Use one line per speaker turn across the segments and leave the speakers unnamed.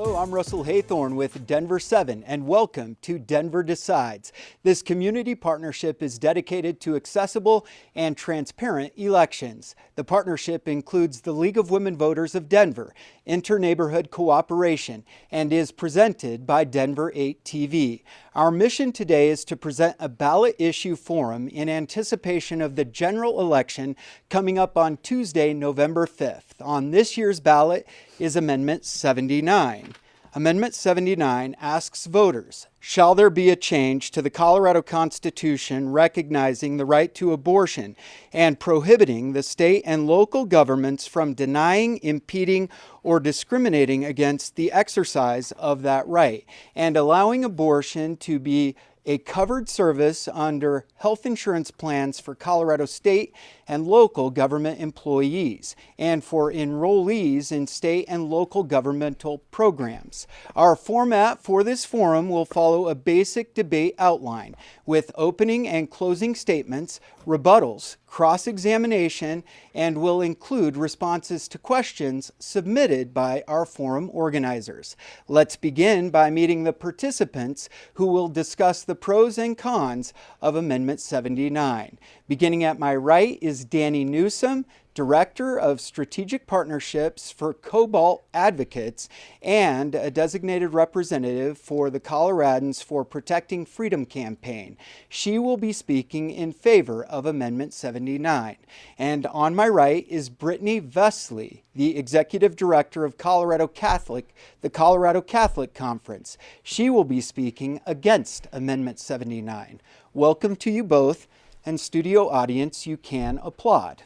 Hello, I'm Russell Haythorne with Denver 7, and welcome to Denver Decides. This community partnership is dedicated to accessible and transparent elections. The partnership includes the League of Women Voters of Denver, Inter-Neighborhood Cooperation, and is presented by Denver 8 TV. Our mission today is to present a ballot issue forum in anticipation of the general election coming up on Tuesday, November 5th. On this year's ballot is Amendment 79. Amendment 79 asks voters, shall there be a change to the Colorado Constitution recognizing the right to abortion and prohibiting the state and local governments from denying, impeding, or discriminating against the exercise of that right, and allowing abortion to be a covered service under health insurance plans for Colorado state and local government employees and for enrollees in state and local governmental programs. Our format for this forum will follow a basic debate outline with opening and closing statements, rebuttals, cross-examination, and will include responses to questions submitted by our forum organizers. Let's begin by meeting the participants who will discuss the pros and cons of Amendment 79. Beginning at my right is Danny Newsom, Director of Strategic Partnerships for Cobalt Advocates and a designated representative for the Coloradans for Protecting Freedom campaign. She will be speaking in favor of Amendment 79. And on my right is Brittany Vesley, the Executive Director of the Colorado Catholic Conference. She will be speaking against Amendment 79. Welcome to you both, and studio audience, you can applaud.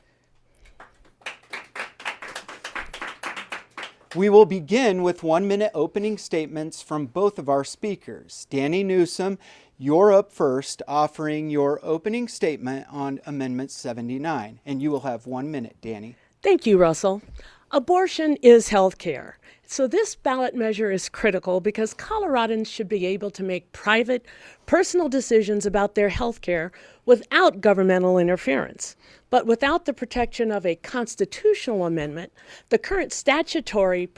We will begin with 1-minute opening statements from both of our speakers. Danny Newsom, you're up first, offering your opening statement on Amendment 79. And you will have 1 minute, Danny.
Thank you, Russell. Abortion is health care. So this ballot measure is critical because Coloradans should be able to make private, personal decisions about their health care without governmental interference. But without the protection of a constitutional amendment, the current statutorily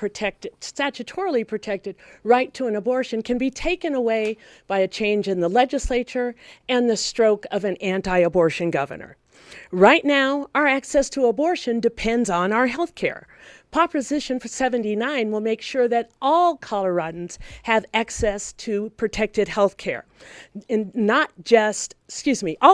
protected right to an abortion can be taken away by a change in the legislature and the stroke of an anti-abortion governor. Right now, our access to abortion depends on our health care. Proposition 79 will make sure that all Coloradans have access to protected health care. And all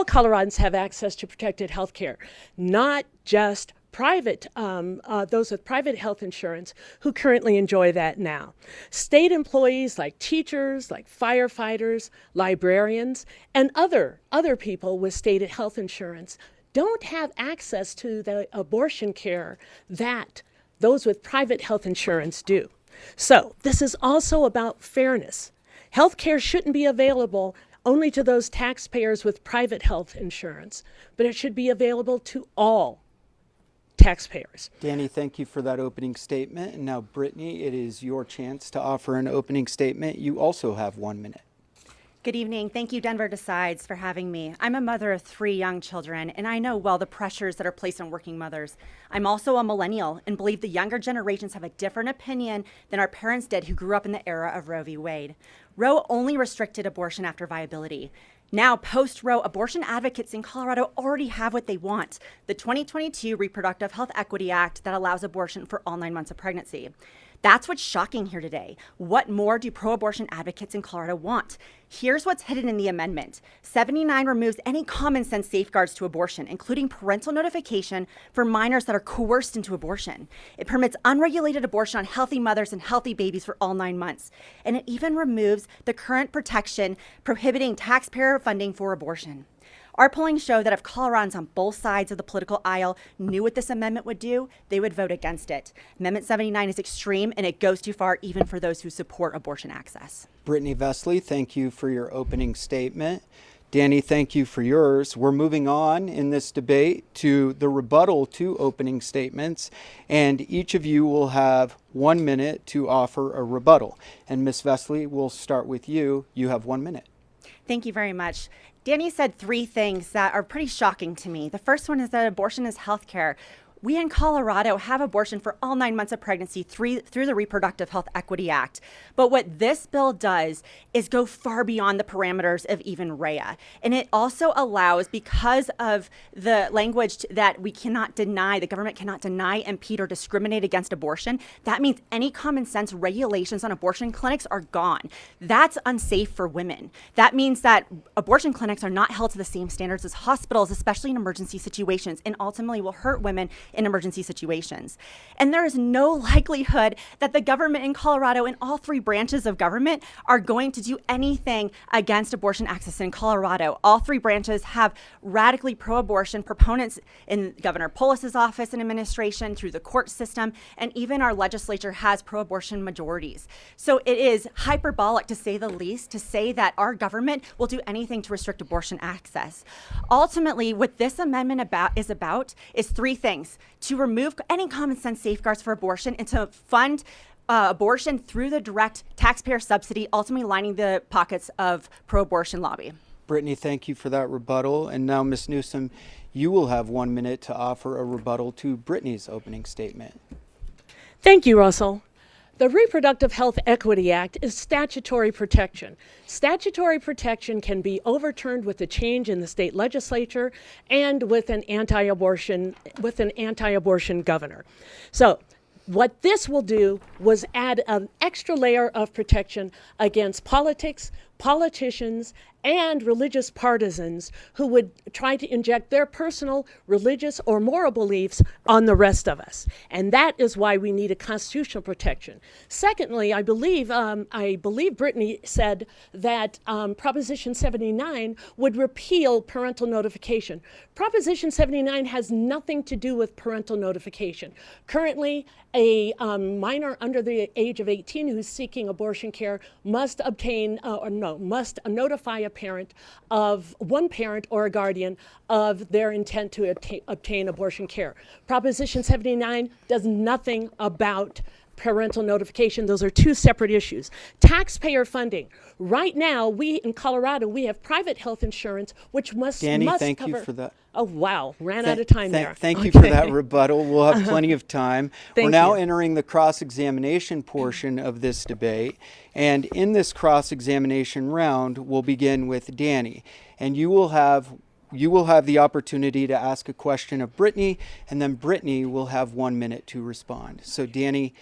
Coloradans have access to protected health care, not just private, those with private health insurance who currently enjoy that now. State employees like teachers, like firefighters, librarians, and other people with state health insurance don't have access to the abortion care that those with private health insurance do. So this is also about fairness. Health care shouldn't be available only to those taxpayers with private health insurance, but it should be available to all taxpayers.
Danny, thank you for that opening statement. And now, Brittany, it is your chance to offer an opening statement. You also have 1 minute.
Good evening. Thank you, Denver Decides, for having me. I'm a mother of 3 young children, and I know well the pressures that are placed on working mothers. I'm also a millennial and believe the younger generations have a different opinion than our parents did who grew up in the era of Roe v. Wade. Roe only restricted abortion after viability. Now, post-Roe, abortion advocates in Colorado already have what they want, the 2022 Reproductive Health Equity Act that allows abortion for all 9 months of pregnancy. That's what's shocking here today. What more do pro-abortion advocates in Colorado want? Here's what's hidden in the amendment. 79 removes any common sense safeguards to abortion, including parental notification for minors that are coerced into abortion. It permits unregulated abortion on healthy mothers and healthy babies for all 9 months. And it even removes the current protection prohibiting taxpayer funding for abortion. Our polling showed that if Coloradans on both sides of the political aisle knew what this amendment would do, they would vote against it. Amendment 79 is extreme, and it goes too far even for those who support abortion access.
Brittany Vesley, thank you for your opening statement. Danny, thank you for yours. We're moving on in this debate to the rebuttal to opening statements, and each of you will have 1 minute to offer a rebuttal. And Ms. Vesley, we'll start with you. You have 1 minute.
Thank you very much. Danny said 3 things that are pretty shocking to me. The first one is that abortion is health care. We in Colorado have abortion for all 9 months of pregnancy through the Reproductive Health Equity Act. But what this bill does is go far beyond the parameters of even REA. And it also allows, because of the language that we cannot deny, the government cannot deny, impede, or discriminate against abortion, that means any common sense regulations on abortion clinics are gone. That's unsafe for women. That means that abortion clinics are not held to the same standards as hospitals, especially in emergency situations, and ultimately will hurt women in emergency situations. And there is no likelihood that the government in Colorado and all three branches of government are going to do anything against abortion access in Colorado. All three branches have radically pro-abortion proponents in Governor Polis's office and administration, through the court system, and even our legislature has pro-abortion majorities. So it is hyperbolic, to say the least, to say that our government will do anything to restrict abortion access. Ultimately, what this amendment is three things: to remove any common sense safeguards for abortion and to fund abortion through the direct taxpayer subsidy, ultimately lining the pockets of pro-abortion lobby.
Brittany, thank you for that rebuttal. And now, Ms. Newsom, you will have 1 minute to offer a rebuttal to Brittany's opening statement.
Thank you, Russell. The Reproductive Health Equity Act is statutory protection. Statutory protection can be overturned with a change in the state legislature and with an anti-abortion governor. So what this will do was add an extra layer of protection against politicians, and religious partisans who would try to inject their personal religious or moral beliefs on the rest of us. And that is why we need a constitutional protection. Secondly, I believe Brittany said that Proposition 79 would repeal parental notification. Proposition 79 has nothing to do with parental notification. Currently, a minor under the age of 18 who's seeking abortion care must notify a parent of one parent or a guardian of their intent to obtain abortion care. Proposition 79 does nothing about parental notification. Those are two separate issues. Taxpayer funding. Right now, we in Colorado, we have private health insurance, which must
Danny,
cover.
thank you for that.
Oh, wow. Ran out of time there.
Thank you for that rebuttal. We'll have plenty of time. We're now
you.
entering the cross-examination portion of this debate. And in this cross-examination round, we'll begin with Danny. And you will have the opportunity to ask a question of Brittany, and then Brittany will have 1 minute to respond. So Danny,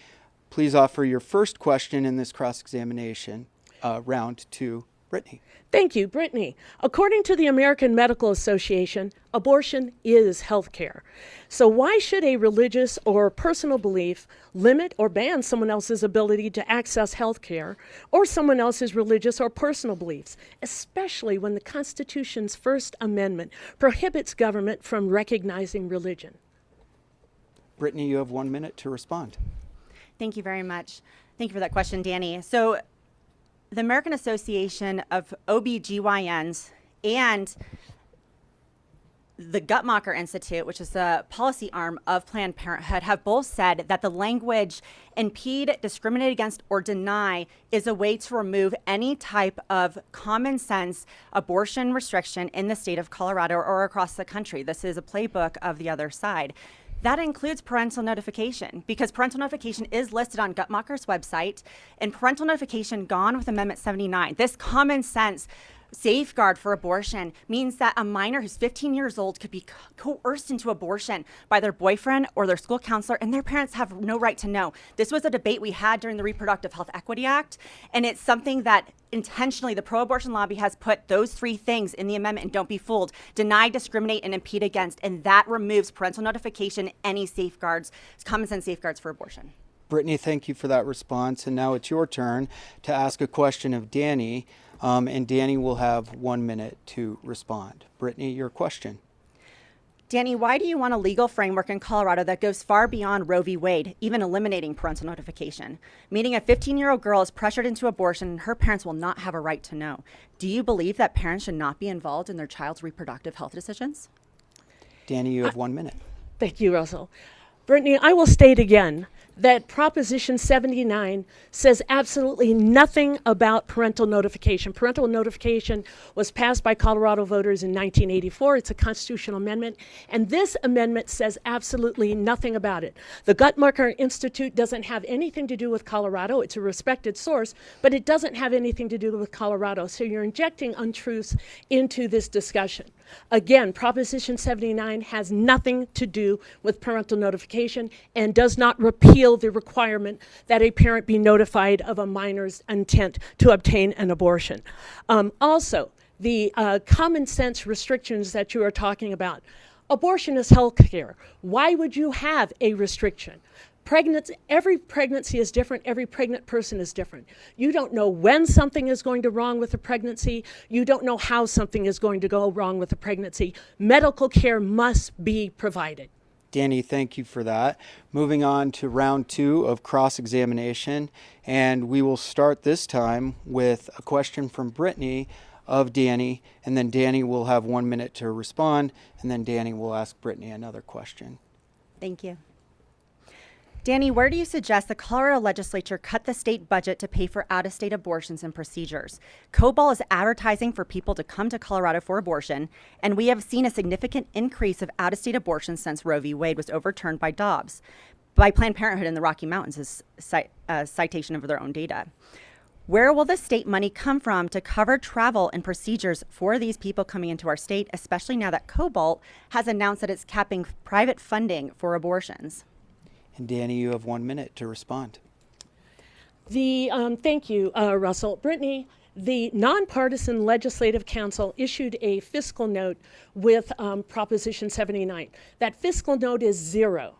please offer your first question in this cross-examination round to Brittany.
Thank you, Brittany. According to the American Medical Association, abortion is health care. So why should a religious or personal belief limit or ban someone else's ability to access health care or someone else's religious or personal beliefs, especially when the Constitution's First Amendment prohibits government from recognizing religion?
Brittany, you have 1 minute to respond.
Thank you very much. Thank you for that question, Danny. So the American Association of OBGYNs and the Guttmacher Institute, which is the policy arm of Planned Parenthood, have both said that the language impede, discriminate against, or deny is a way to remove any type of common sense abortion restriction in the state of Colorado or across the country. This is a playbook of the other side. That includes parental notification, because parental notification is listed on Guttmacher's website, and parental notification gone with Amendment 79. This common sense safeguard for abortion means that a minor who's 15 years old could be coerced into abortion by their boyfriend or their school counselor, and their parents have no right to know. This was a debate we had during the Reproductive Health Equity Act, and it's something that intentionally the pro-abortion lobby has put those three things in the amendment, and don't be fooled: deny, discriminate, and impede against, and that removes parental notification, any safeguards, common sense safeguards for abortion.
Brittany, thank you for that response. And now it's your turn to ask a question of Danny. And Danny will have 1 minute to respond. Brittany, your question.
Danny, why do you want a legal framework in Colorado that goes far beyond Roe v. Wade, even eliminating parental notification? Meaning a 15-year-old girl is pressured into abortion and her parents will not have a right to know. Do you believe that parents should not be involved in their child's reproductive health decisions?
Danny, you have 1 minute.
Thank you, Russell. Brittany, I will state again that Proposition 79 says absolutely nothing about parental notification. Parental notification was passed by Colorado voters in 1984. It's a constitutional amendment, and this amendment says absolutely nothing about it. The Guttmacher Institute doesn't have anything to do with Colorado. It's a respected source, but it doesn't have anything to do with Colorado, so you're injecting untruths into this discussion. Again, Proposition 79 has nothing to do with parental notification and does not repeal the requirement that a parent be notified of a minor's intent to obtain an abortion. Also, the common sense restrictions that you are talking about. Abortion is health care. Why would you have a restriction? Every pregnancy is different. Every pregnant person is different. You don't know when something is going to wrong with a pregnancy. You don't know how something is going to go wrong with a pregnancy. Medical care must be provided.
Danny, thank you for that. Moving on to round 2 of cross-examination, and we will start this time with a question from Brittany of Danny, and then Danny will have 1 minute to respond, and then Danny will ask Brittany another question.
Thank you. Danny, where do you suggest the Colorado legislature cut the state budget to pay for out-of-state abortions and procedures? Cobalt is advertising for people to come to Colorado for abortion, and we have seen a significant increase of out-of-state abortions since Roe v. Wade was overturned by Planned Parenthood in the Rocky Mountains, is citation of their own data. Where will the state money come from to cover travel and procedures for these people coming into our state, especially now that Cobalt has announced that it's capping private funding for abortions?
And Danny, you have 1 minute to respond.
Thank you, Russell. Brittany, the Nonpartisan Legislative Council issued a fiscal note with Proposition 79. That fiscal note is zero.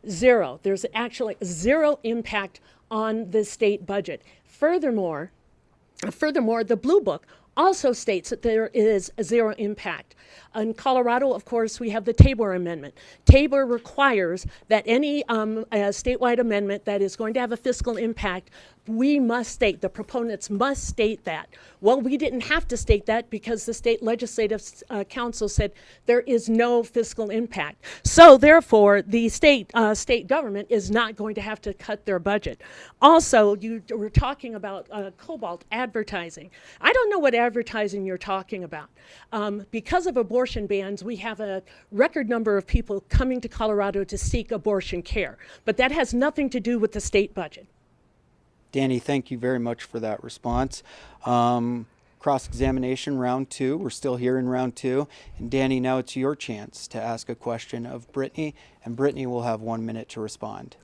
There's actually zero impact on the state budget. Furthermore, the Blue Book also states that there is a zero impact. In Colorado, of course, we have the Tabor Amendment. Tabor requires that any statewide amendment that is going to have a fiscal impact, we must state, the proponents must state that. Well, we didn't have to state that because the state legislative council said there is no fiscal impact. So therefore, the state government is not going to have to cut their budget. Also, you were talking about Cobalt advertising. I don't know what advertising you're talking about. Because of abortion bans, we have a record number of people coming to Colorado to seek abortion care, but that has nothing to do with the state budget.
Danny, thank you very much for that response. Cross-examination, round 2. We're still here in round 2. And Danny, now it's your chance to ask a question of Brittany, and Brittany will have 1 minute to respond.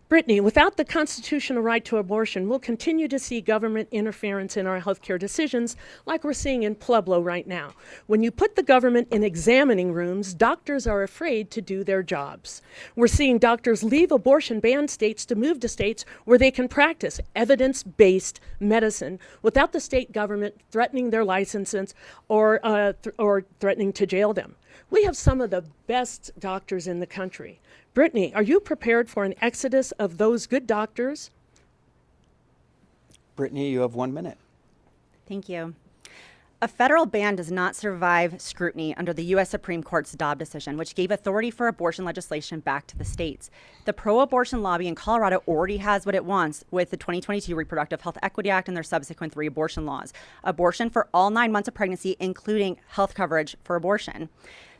Brittany, without the constitutional right to abortion, we'll continue to see government interference in our healthcare decisions like we're seeing in Pueblo right now. When you put the government in examining rooms, doctors are afraid to do their jobs. We're seeing doctors leave abortion-banned states to move to states where they can practice evidence-based medicine without the state government threatening their licenses or threatening to jail them. We have some of the best doctors in the country. Brittany, are you prepared for an exodus of those good doctors?
Brittany, you have 1 minute.
Thank you. A federal ban does not survive scrutiny under the U.S. Supreme Court's Dobbs decision, which gave authority for abortion legislation back to the states. The pro-abortion lobby in Colorado already has what it wants with the 2022 Reproductive Health Equity Act and their subsequent 3 abortion laws. Abortion for all 9 months of pregnancy, including health coverage for abortion.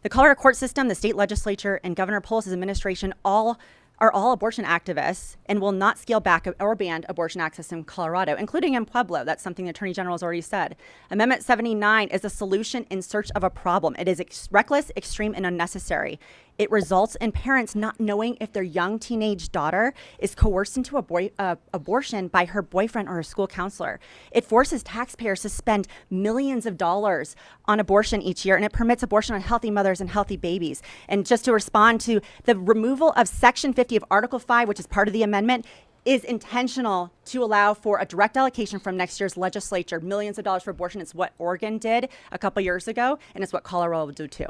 The Colorado court system, the state legislature, and Governor Polis' administration are all abortion activists and will not scale back or ban abortion access in Colorado, including in Pueblo. That's something the Attorney General has already said. Amendment 79 is a solution in search of a problem. It is reckless, extreme, and unnecessary. It results in parents not knowing if their young teenage daughter is coerced into abortion by her boyfriend or her school counselor. It forces taxpayers to spend millions of dollars on abortion each year, and it permits abortion on healthy mothers and healthy babies. And just to respond to the removal of Section 50 of Article 5, which is part of the amendment, is intentional to allow for a direct allocation from next year's legislature, millions of dollars for abortion. It's what Oregon did a couple years ago, and it's what Colorado will do too.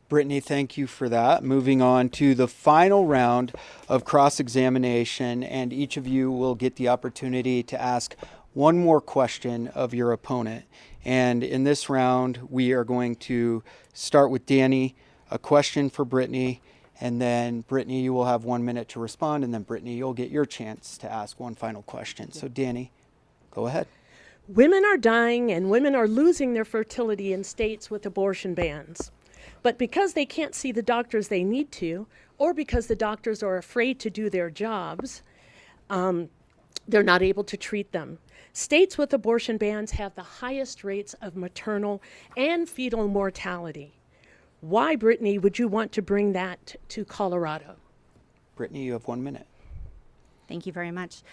Brittany, thank you for that. Moving on to the final round of cross-examination, and each of you will get the opportunity to ask one more question of your opponent. And in this round, we are going to start with Danny, a question for Brittany, And then Brittany, you will have 1 minute to respond, and then Brittany, you'll get your chance to ask one final question. So Danny, go ahead.
Women are dying and women are losing their fertility in states with abortion bans. But because they can't see the doctors they need to, or because the doctors are afraid to do their jobs, they're not able to treat them. States with abortion bans have the highest rates of maternal and fetal mortality. Why, Brittany, would you want to bring that to Colorado?
Brittany, you have 1 minute.
Thank you very much.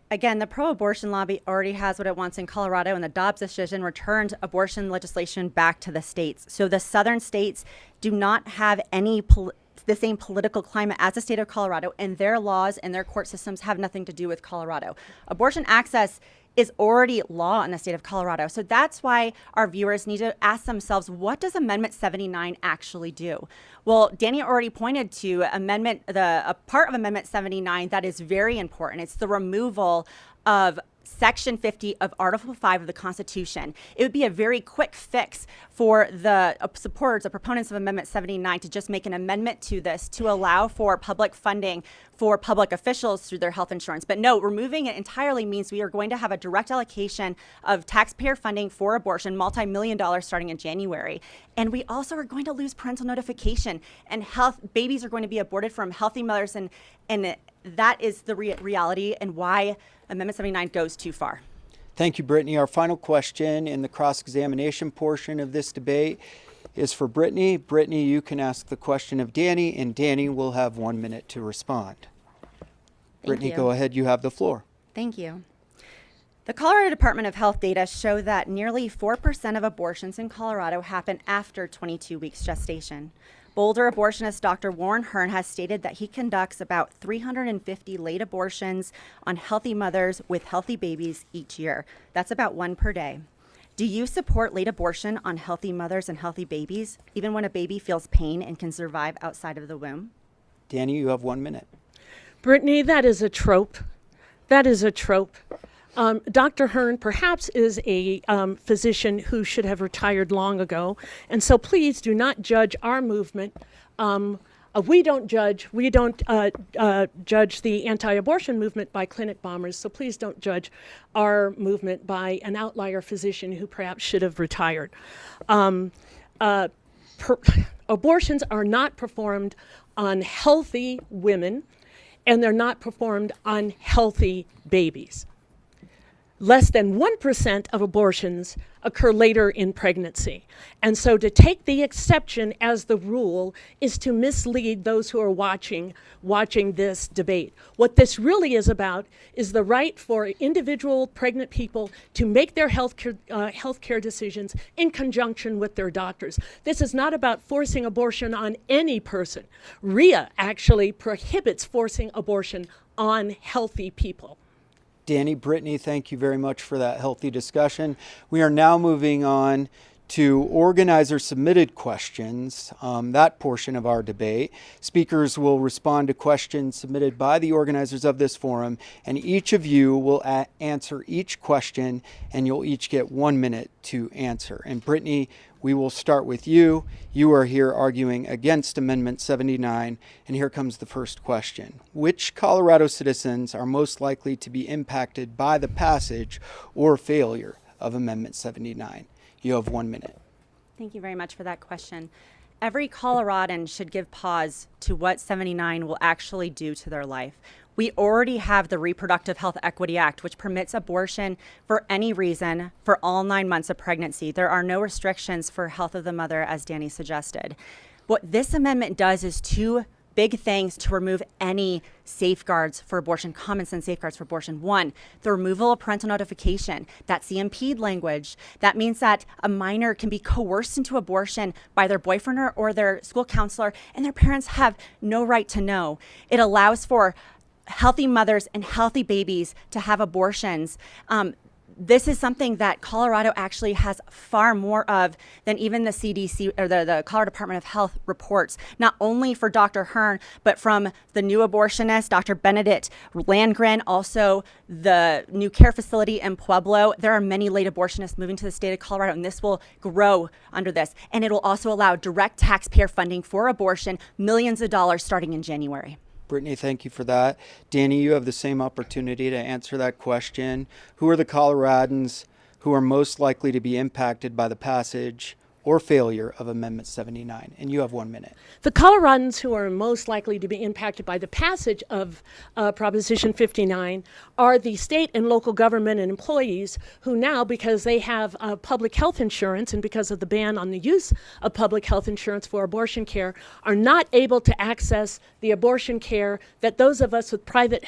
Again, the pro-abortion lobby already has what it wants in Colorado, and the Dobbs decision returned abortion legislation back to the states. So the southern states do not have the same political climate as the state of Colorado, and their laws and their court systems have nothing to do with Colorado. Abortion access is already law in the state of Colorado. So that's why our viewers need to ask themselves, what does Amendment 79 actually do? Well, Danny already pointed to a part of Amendment 79 that is very important. It's the removal of Section 50 of Article 5 of the Constitution. It would be a very quick fix for the supporters, the proponents of Amendment 79 to just make an amendment to this to allow for public funding for public officials through their health insurance. But no, removing it entirely means we are going to have a direct allocation of taxpayer funding for abortion, multi-million dollars starting in January. And we also are going to lose parental notification, and babies are going to be aborted from healthy mothers, and that is the reality and why Amendment 79 goes too far.
Thank you, Brittany. Our final question in the cross-examination portion of this debate is for Brittany. Brittany, you can ask the question of Danny, and Danny will have 1 minute to respond. Brittany, go ahead. You have the floor.
Thank you. The Colorado Department of Health data show that nearly 4% of abortions in Colorado happen after 22 weeks gestation. Boulder abortionist Dr. Warren Hearn has stated that he conducts about 350 late abortions on healthy mothers with healthy babies each year. That's about one per day. Do you support late abortion on healthy mothers and healthy babies, even when a baby feels pain and can survive outside of the womb?
Danny, you have 1 minute.
Brittany, that is a trope. That is a trope. Dr. Hearn perhaps is a physician who should have retired long ago, and so please do not judge our movement. We don't judge the anti-abortion movement by clinic bombers, so please don't judge our movement by an outlier physician who perhaps should have retired. Abortions are not performed on healthy women, and they're not performed on healthy babies. Less than 1% of abortions occur later in pregnancy. And so to take the exception as the rule is to mislead those who are watching this debate. What this really is about is the right for individual pregnant people to make their healthcare decisions in conjunction with their doctors. This is not about forcing abortion on any person. RIA actually prohibits forcing abortion on healthy people.
Danny, Brittany, thank you very much for that healthy discussion. We are now moving on to organizer-submitted questions, that portion of our debate. Speakers will respond to questions submitted by the organizers of this forum, and each of you will answer each question, and you'll each get 1 minute to answer. And Brittany, we will start with you. You are here arguing against Amendment 79, and here comes the first question. Which Colorado citizens are most likely to be impacted by the passage or failure of Amendment 79? You have 1 minute.
Thank you very much for that question. Every Coloradan should give pause to what 79 will actually do to their life. We already have the Reproductive Health Equity Act, which permits abortion for any reason for all 9 months of pregnancy. There are no restrictions for health of the mother, as Danny suggested. What this amendment does is two big things to remove any safeguards for abortion, common sense safeguards for abortion. One, the removal of parental notification. That's the impede language. That means that a minor can be coerced into abortion by their boyfriend or their school counselor, and their parents have no right to know. It allows for healthy mothers and healthy babies to have abortions. This is something that Colorado actually has far more of than even the CDC or the Colorado Department of Health reports, not only for Dr. Hearn, but from the new abortionist, Dr. Benedict Landgren, also the new care facility in Pueblo. There are many late abortionists moving to the state of Colorado, and this will grow under this. And it will also allow direct taxpayer funding for abortion, millions of dollars starting in January.
Brittany, thank you for that. Danny, you have the same opportunity to answer that question. Who are the Coloradans who are most likely to be impacted by the passage or failure of Amendment 79? And you have 1 minute.
The Coloradans who are most likely to be impacted by the passage of Proposition 59 are the state and local government and employees who now, because they have public health insurance and because of the ban on the use of public health insurance for abortion care, are not able to access the abortion care that those of us with private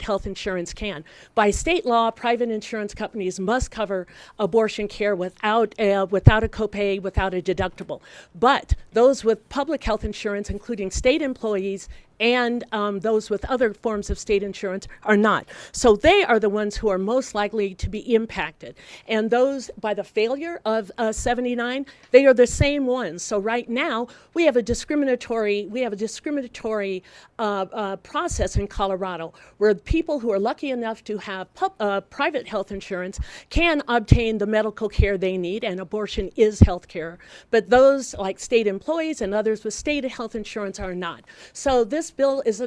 health insurance can. By state law, private insurance companies must cover abortion care without a copay, without a deductible. But those with public health insurance, including state employees and those with other forms of state insurance, are not. So they are the ones who are most likely to be impacted. And those by the failure of 79, they are the same ones. So right now we have a discriminatory process in Colorado where people who are lucky enough to have private health insurance can obtain the medical care they need, and abortion is health care. But those like state employees and others with state health insurance are not. So this bill is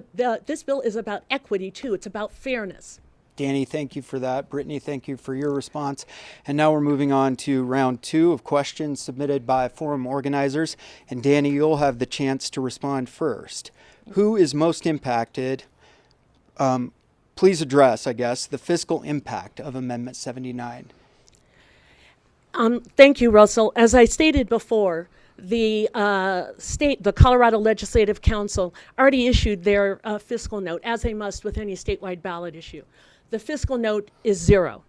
about equity too. It's about fairness.
Danny, thank you for that. Brittany, thank you for your response. And now we're moving on to round 2 of questions submitted by forum organizers. And Danny, you'll have the chance to respond first. Who is most impacted? Please address, I guess, the fiscal impact of Amendment 79.
Thank you, Russell. As I stated before, the Colorado Legislative Council already issued their fiscal note, as they must with any statewide ballot issue. The fiscal note is zero.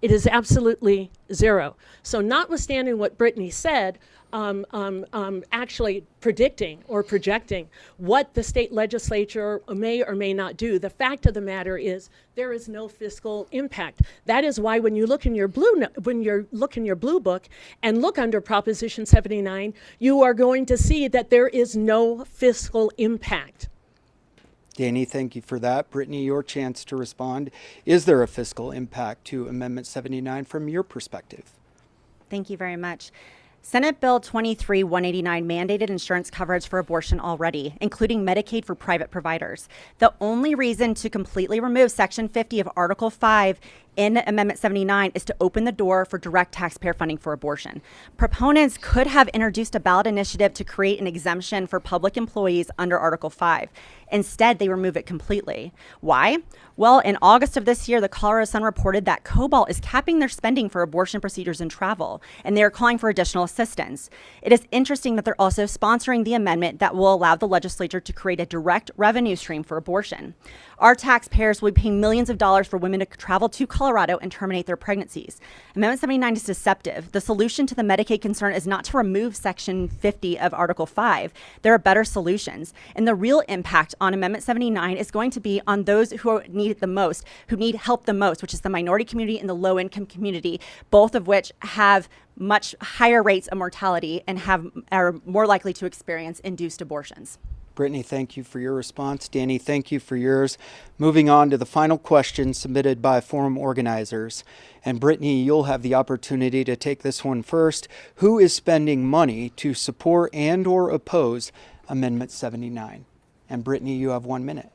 It is absolutely zero. So notwithstanding what Brittany said, actually predicting or projecting what the state legislature may or may not do, the fact of the matter is there is no fiscal impact. That is why when you look in your blue book and look under Proposition 79, you are going to see that there is no fiscal impact.
Danny, thank you for that. Brittany, your chance to respond. Is there a fiscal impact to Amendment 79 from your perspective?
Thank you very much. Senate Bill 23-189 mandated insurance coverage for abortion already, including Medicaid for private providers. The only reason to completely remove Section 50 of Article 5 in Amendment 79 is to open the door for direct taxpayer funding for abortion. Proponents could have introduced a ballot initiative to create an exemption for public employees under Article 5. Instead, they remove it completely. Why? Well, in August of this year, the Colorado Sun reported that Cobalt is capping their spending for abortion procedures and travel, and they are calling for additional assistance. It is interesting that they're also sponsoring the amendment that will allow the legislature to create a direct revenue stream for abortion. Our taxpayers will be paying millions of dollars for women to travel to Colorado and terminate their pregnancies. Amendment 79 is deceptive. The solution to the Medicaid concern is not to remove Section 50 of Article 5. There are better solutions. And the real impact on Amendment 79 is going to be on those who need it the most, who need help the most, which is the minority community and the low-income community, both of which have much higher rates of mortality and are more likely to experience induced abortions.
Brittany, thank you for your response. Danny, thank you for yours. Moving on to the final question submitted by forum organizers. And Brittany, you'll have the opportunity to take this one first. Who is spending money to support and or oppose Amendment 79? And Brittany, you have 1 minute.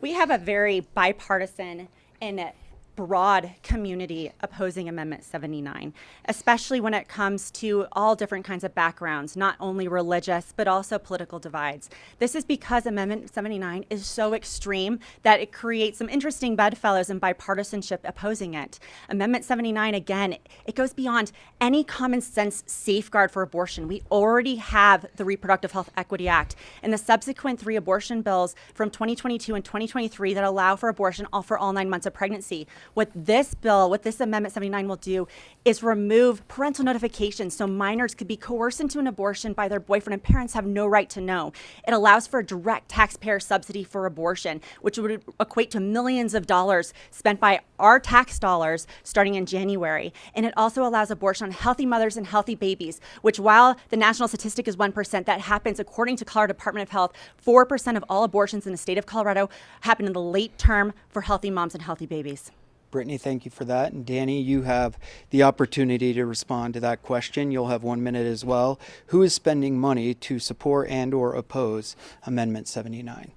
We have a very bipartisan and broad community opposing Amendment 79, especially when it comes to all different kinds of backgrounds, not only religious, but also political divides. This is because Amendment 79 is so extreme that it creates some interesting bedfellows and bipartisanship opposing it. Amendment 79, again, it goes beyond any common sense safeguard for abortion. We already have the Reproductive Health Equity Act and the subsequent 3 abortion bills from 2022 and 2023 that allow for abortion for all 9 months of pregnancy. What this Amendment 79 will do is remove parental notification so minors could be coerced into an abortion by their boyfriend and parents have no right to know. It allows for a direct taxpayer subsidy for abortion, which would equate to millions of dollars spent by our tax dollars starting in January. And it also allows abortion on healthy mothers and healthy babies, which while the national statistic is 1%, that happens according to Colorado Department of Health, 4% of all abortions in the state of Colorado happen in the late term for healthy moms and healthy babies.
Brittany, thank you for that. And Danny, you have the opportunity to respond to that question. You'll have 1 minute as well. Who is spending money to support and or oppose Amendment 79?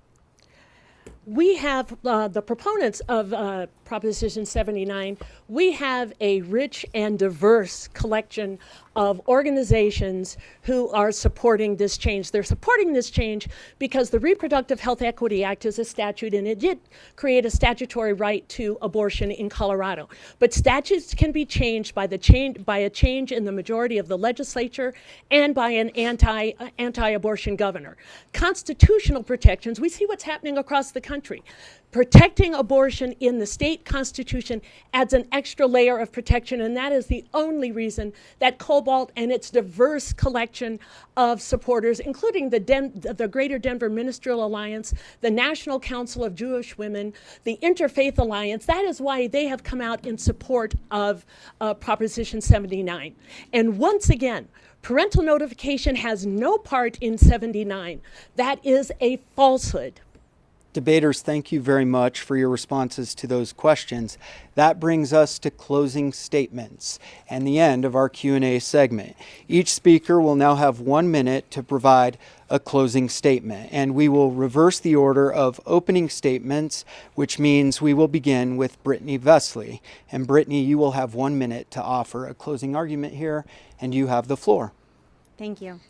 We have the proponents of Proposition 79. We have a rich and diverse collection of organizations who are supporting this change. They're supporting this change because the Reproductive Health Equity Act is a statute, and it did create a statutory right to abortion in Colorado. But statutes can be changed by a change in the majority of the legislature and by an anti-abortion governor. Constitutional protections, we see what's happening across the country. Protecting abortion in the state constitution adds an extra layer of protection, and that is the only reason that Cobalt and its diverse collection of supporters, including the Greater Denver Ministerial Alliance, the National Council of Jewish Women, the Interfaith Alliance, that is why they have come out in support of Proposition 79. And once again, parental notification has no part in 79. That is a falsehood.
Debaters, thank you very much for your responses to those questions. That brings us to closing statements and the end of our Q&A segment. Each speaker will now have 1 minute to provide a closing statement, and we will reverse the order of opening statements, which means we will begin with Brittany Vesley. And Brittany, you will have 1 minute to offer a closing argument here, and you have the floor.
Thank you.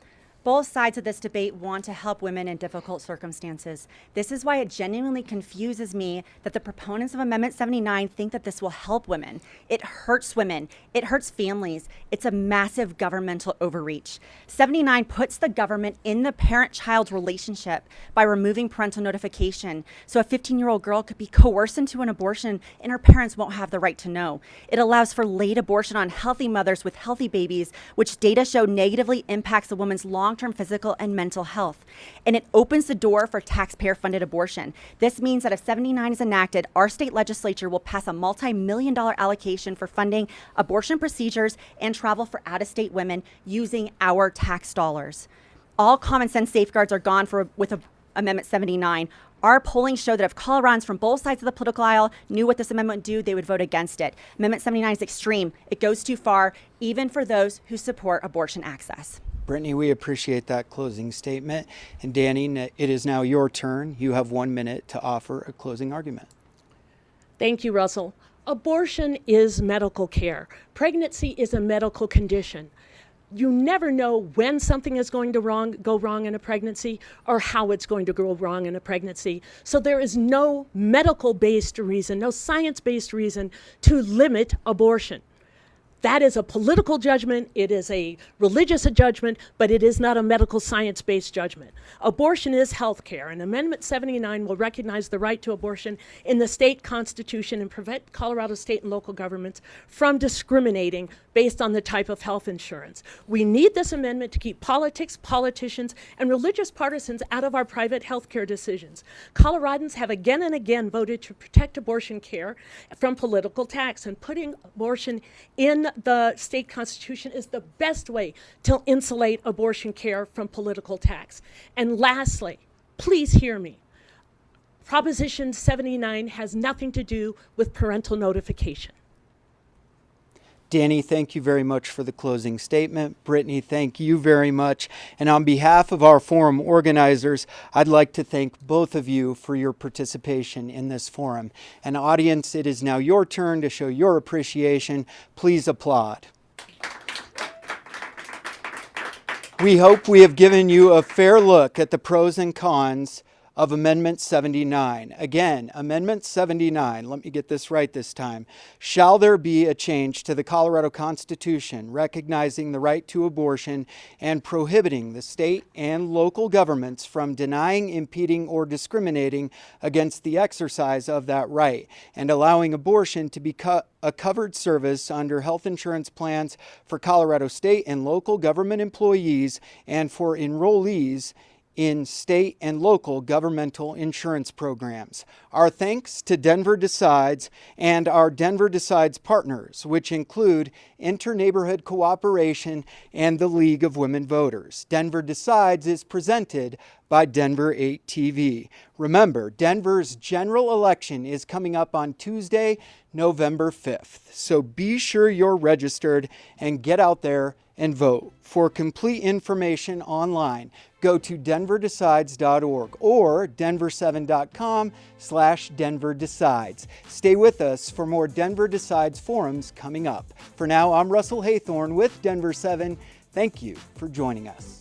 Both sides of this debate want to help women in difficult circumstances. This is why it genuinely confuses me that the proponents of Amendment 79 think that this will help women. It hurts women. It hurts families. It's a massive governmental overreach. 79 puts the government in the parent-child relationship by removing parental notification. So a 15-year-old girl could be coerced into an abortion and her parents won't have the right to know. It allows for late abortion on healthy mothers with healthy babies, which data show negatively impacts the woman's long-term physical and mental health. And it opens the door for taxpayer-funded abortion. This means that if 79 is enacted, our state legislature will pass a multi-million-dollar allocation for funding abortion procedures and travel for out-of-state women using our tax dollars. All common sense safeguards are gone with Amendment 79. Our polling showed that if Coloradans from both sides of the political aisle knew what this amendment would do, they would vote against it. Amendment 79 is extreme. It goes too far, even for those who support abortion access.
Brittany, we appreciate that closing statement. And Danny, it is now your turn. You have 1 minute to offer a closing argument.
Thank you, Russell. Abortion is medical care. Pregnancy is a medical condition. You never know when something is going to go wrong in a pregnancy or how it's going to go wrong in a pregnancy. So there is no medical-based reason, no science-based reason to limit abortion. That is a political judgment, it is a religious judgment, but it is not a medical science-based judgment. Abortion is health care, and Amendment 79 will recognize the right to abortion in the state constitution and prevent Colorado state and local governments from discriminating based on the type of health insurance. We need this amendment to keep politics, politicians, and religious partisans out of our private health care decisions. Coloradans have again and again voted to protect abortion care from political tax, and putting abortion in the state constitution is the best way to insulate abortion care from political tax. And lastly, please hear me. Proposition 79 has nothing to do with parental notification.
Danny, thank you very much for the closing statement. Brittany, thank you very much. And on behalf of our forum organizers, I'd like to thank both of you for your participation in this forum. And audience, it is now your turn to show your appreciation. Please applaud. We hope we have given you a fair look at the pros and cons of Amendment 79. Again, Amendment 79, let me get this right this time. Shall there be a change to the Colorado Constitution recognizing the right to abortion and prohibiting the state and local governments from denying, impeding, or discriminating against the exercise of that right, and allowing abortion to be a covered service under health insurance plans for Colorado state and local government employees and for enrollees in state and local governmental insurance programs. Our thanks to Denver Decides and our Denver Decides partners, which include Inter-Neighborhood Cooperation and the League of Women Voters. Denver Decides is presented by Denver 8 TV. Remember, Denver's general election is coming up on Tuesday, November 5th. So be sure you're registered and get out there and vote. For complete information online, go to denverdecides.org or denver7.com/Denver Decides. Stay with us for more Denver Decides forums coming up. For now, I'm Russell Haythorne with Denver 7. Thank you for joining us.